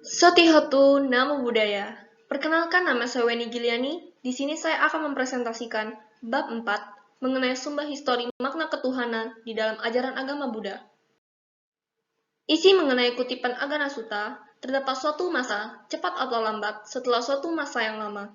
Sotihatu Namo Buddhaya. Perkenalkan, nama saya Weni Giliani. Di sini saya akan mempresentasikan bab 4 mengenai sumber histori makna ketuhanan di dalam ajaran agama Buddha. Isi mengenai kutipan Agana Sutta, terdapat suatu masa, cepat atau lambat, setelah suatu masa yang lama.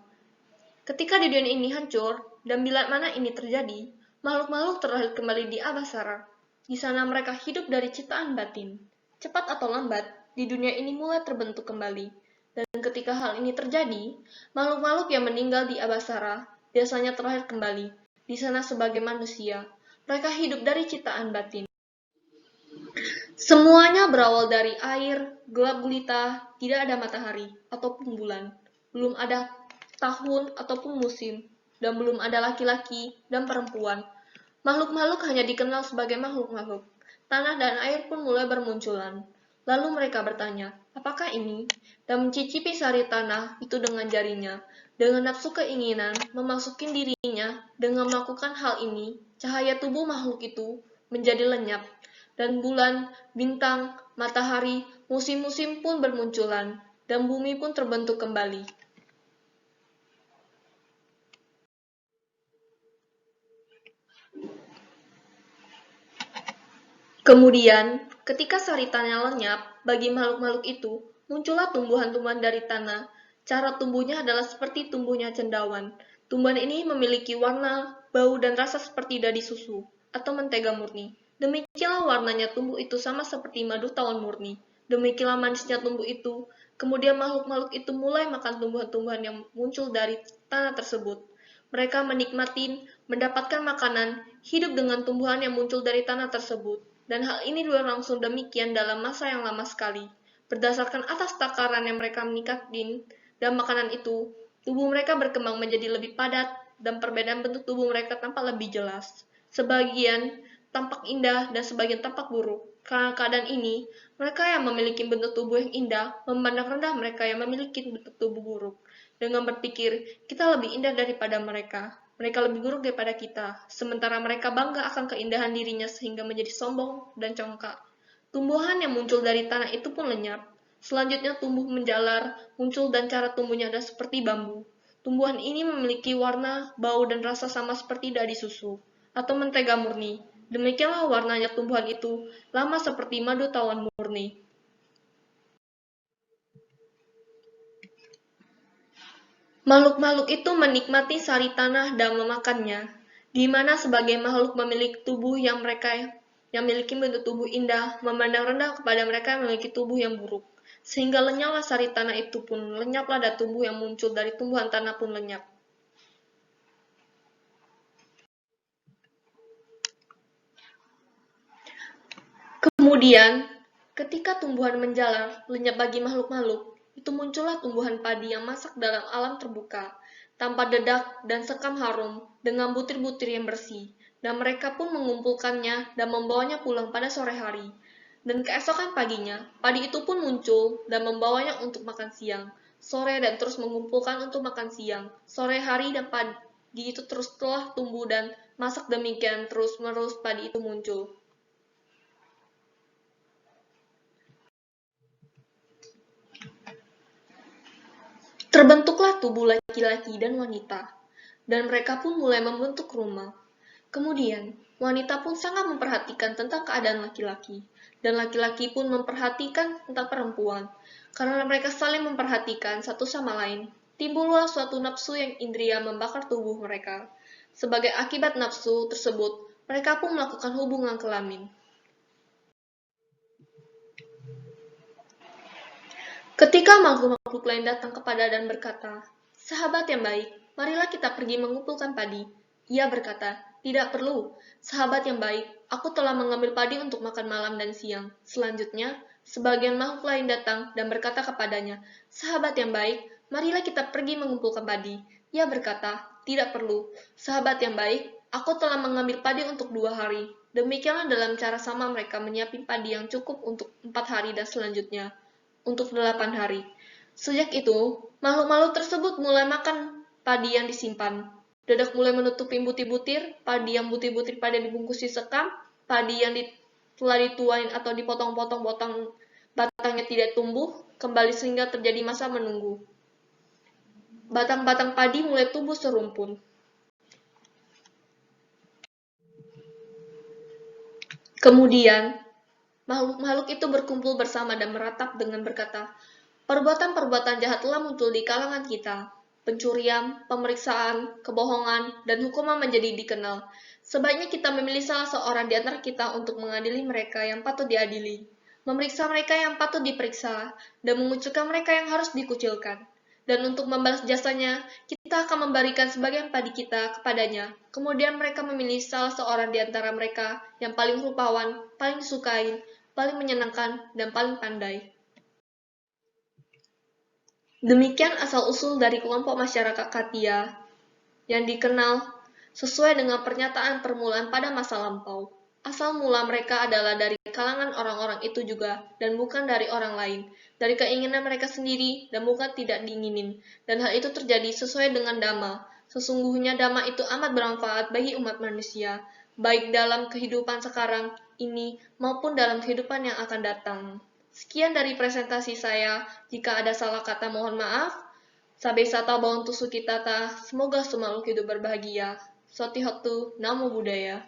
Ketika di dunia ini hancur, dan bila mana ini terjadi, makhluk-makhluk terlahir kembali di Abhasara. Di sana mereka hidup dari ciptaan batin. Cepat atau lambat, di dunia ini mulai terbentuk kembali. Dan ketika hal ini terjadi, makhluk-makhluk yang meninggal di Abhasara biasanya terlahir kembali. Di sana sebagai manusia, mereka hidup dari ciptaan batin. Semuanya berawal dari air, gelap gulita, tidak ada matahari ataupun bulan. Belum ada tahun ataupun musim, dan belum ada laki-laki dan perempuan. Makhluk-makhluk hanya dikenal sebagai makhluk-makhluk. Tanah dan air pun mulai bermunculan. Lalu mereka bertanya, apakah ini? Dan mencicipi sari tanah itu dengan jarinya. Dengan nafsu keinginan, memasukin dirinya dengan melakukan hal ini, cahaya tubuh makhluk itu menjadi lenyap. Dan bulan, bintang, matahari, musim-musim pun bermunculan. Dan bumi pun terbentuk kembali. Kemudian, ketika sari tanah lenyap, bagi makhluk-makhluk itu, muncullah tumbuhan-tumbuhan dari tanah. Cara tumbuhnya adalah seperti tumbuhnya cendawan. Tumbuhan ini memiliki warna, bau, dan rasa seperti dadi susu, atau mentega murni. Demikianlah warnanya tumbuh itu sama seperti madu tawon murni. Demikianlah manisnya tumbuh itu. Kemudian makhluk-makhluk itu mulai makan tumbuhan-tumbuhan yang muncul dari tanah tersebut. Mereka menikmati, mendapatkan makanan, hidup dengan tumbuhan yang muncul dari tanah tersebut. Dan hal ini berlangsung demikian dalam masa yang lama sekali. Berdasarkan atas takaran yang mereka meningkatkan dan makanan itu, tubuh mereka berkembang menjadi lebih padat dan perbedaan bentuk tubuh mereka tampak lebih jelas. Sebagian tampak indah dan sebagian tampak buruk. Karena keadaan ini, mereka yang memiliki bentuk tubuh yang indah memandang rendah mereka yang memiliki bentuk tubuh buruk. Dengan berpikir, kita lebih indah daripada mereka. Mereka lebih buruk daripada kita, sementara mereka bangga akan keindahan dirinya sehingga menjadi sombong dan congkak. Tumbuhan yang muncul dari tanah itu pun lenyap. Selanjutnya tumbuh menjalar, muncul dan cara tumbuhnya adalah seperti bambu. Tumbuhan ini memiliki warna, bau, dan rasa sama seperti dadi susu, atau mentega murni. Demikianlah warnanya tumbuhan itu, lama seperti madu tawon murni. Makhluk-makhluk itu menikmati sari tanah dan memakannya, di mana sebagai makhluk memiliki tubuh yang memiliki bentuk tubuh indah, memandang rendah kepada mereka yang memiliki tubuh yang buruk. Sehingga lenyaplah sari tanah itu pun, lenyaplah dan tubuh yang muncul dari tumbuhan tanah pun lenyap. Kemudian, ketika tumbuhan menjalar, lenyap bagi makhluk-makhluk, itu muncullah tumbuhan padi yang masak dalam alam terbuka, tanpa dedak dan sekam harum, dengan butir-butir yang bersih, dan mereka pun mengumpulkannya dan membawanya pulang pada sore hari. Dan keesokan paginya, padi itu pun muncul dan membawanya untuk makan siang, sore dan terus mengumpulkan untuk makan siang, sore hari dan padi itu terus telah tumbuh dan masak demikian terus-menerus padi itu muncul. Terbentuklah tubuh laki-laki dan wanita, dan mereka pun mulai membentuk rumah. Kemudian, wanita pun sangat memperhatikan tentang keadaan laki-laki, dan laki-laki pun memperhatikan tentang perempuan. Karena mereka saling memperhatikan satu sama lain, timbullah suatu nafsu yang indria membakar tubuh mereka. Sebagai akibat nafsu tersebut, mereka pun melakukan hubungan kelamin. Ketika makhluk-makhluk lain datang kepada dan berkata, "Sahabat yang baik, marilah kita pergi mengumpulkan padi." Ia berkata, "Tidak perlu, sahabat yang baik, aku telah mengambil padi untuk makan malam dan siang." Selanjutnya, sebagian makhluk lain datang dan berkata kepadanya, "Sahabat yang baik, marilah kita pergi mengumpulkan padi." Ia berkata, "Tidak perlu, sahabat yang baik, aku telah mengambil padi untuk 2 hari." Demikianlah dalam cara sama mereka menyiapkan padi yang cukup untuk 4 hari dan selanjutnya untuk 8 hari. Sejak itu, makhluk-makhluk tersebut mulai makan padi yang disimpan. Dedak mulai menutupi butir-butir, padi yang butir-butir pada dibungkusi sekam, padi yang telah dituain atau dipotong-potong batangnya tidak tumbuh kembali sehingga terjadi masa menunggu. Batang-batang padi mulai tumbuh serumpun. Kemudian, makhluk-makhluk itu berkumpul bersama dan meratap dengan berkata, perbuatan-perbuatan jahat telah muncul di kalangan kita. Pencurian, pemeriksaan, kebohongan, dan hukuman menjadi dikenal. Sebaiknya kita memilih salah seorang di antara kita untuk mengadili mereka yang patut diadili, memeriksa mereka yang patut diperiksa, dan mengucilkan mereka yang harus dikucilkan. Dan untuk membalas jasanya, kita akan memberikan sebagian padi kita kepadanya. Kemudian mereka memilih salah seorang di antara mereka yang paling rupawan, paling disukai, paling menyenangkan, dan paling pandai. Demikian asal-usul dari kelompok masyarakat Katia yang dikenal sesuai dengan pernyataan permulaan pada masa lampau. Asal mula mereka adalah dari kalangan orang-orang itu juga, dan bukan dari orang lain, dari keinginan mereka sendiri, dan bukan tidak diinginin. Dan hal itu terjadi sesuai dengan Dhamma. Sesungguhnya Dhamma itu amat bermanfaat bagi umat manusia, baik dalam kehidupan sekarang ini maupun dalam kehidupan yang akan datang. Sekian dari presentasi saya. Jika ada salah kata mohon maaf. Sabe sata bawang tusuk kita ta. Semoga semua makhluk hidup berbahagia. Soti Hotu, Namo Buddhaya.